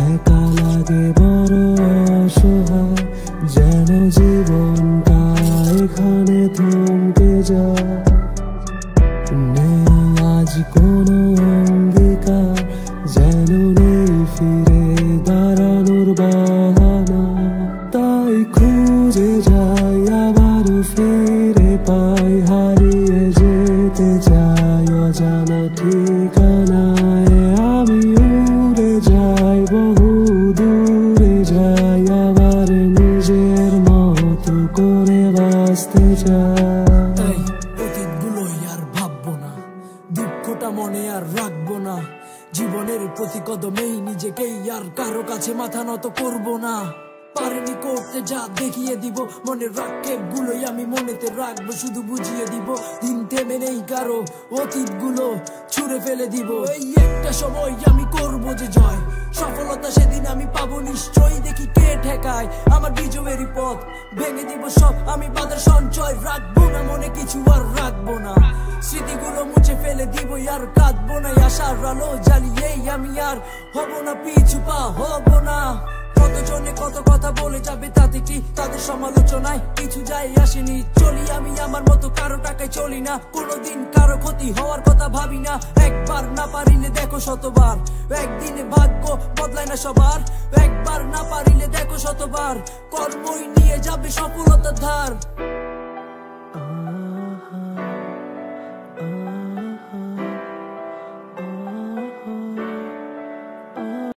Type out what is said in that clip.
একা লাগে বড় অসহায়, যেন জীবনটা এখানে থমকে যায়। নেই আজ কোনো অঙ্গীকার, যেন নেই ফিরে দাঁড়ানোর বাহানা। তাই খুঁজে যাই আবার ফিরে পাই, হারিয়ে যেতে চাই অজানা ঠিকানায়। আমি উড়ে যাই বহু দূরে যাই, আবার নিজের মতো করে বাঁচতে চাই। অতীতগুলোই আর ভাববো না, দুঃখটা মনে আর রাখবো না। জীবনের প্রতি কদমেই নিজেকেই আর কারো কাছে মাথা নত করবো না। পারিনি করতে যা দেখিয়ে দিব, মনের রাক্ষেপ গুলোই আমি মনেতে রাখবো, শুধু বুঝিয়ে দিব দিন থেমে নেই কারো, অতীত গুলো ছুঁড়ে ফেলে দিব। এই একটা সময় আমি করবো যে জয়, সফলতা সেদিন আমি পাবো নিশ্চয়ই। দেখি কে ঠেকায় আমার বিজয়েরই পথ, ভেঙে দিব সব আমি বাধার সঞ্চয়। রাখবো না মনে কিছু আর রাখবো না, স্মৃতিগুলো মুছে ফেলে দিব আর কাঁদবো না। আশার আলো জ্বালিয়েই আমি আর হব না পিছু পা, হব না। কতজনে কত কথা বলে যাবে, তাতে কি তাদের সমালোচনায় কিছু যায় আসেনি। চলি আমি আমার মতো, কারো টাকায় চলি না, কোনোদিন কারো ক্ষতি হওয়ার কথা ভাবি না। একবার না পারিলে দেখো শতবার, একদিনে ভাগ্য বদলায় না সবার। একবার না পারিলে দেখো শতবার, কর্মই নিয়ে যাবে সফলতার ধার।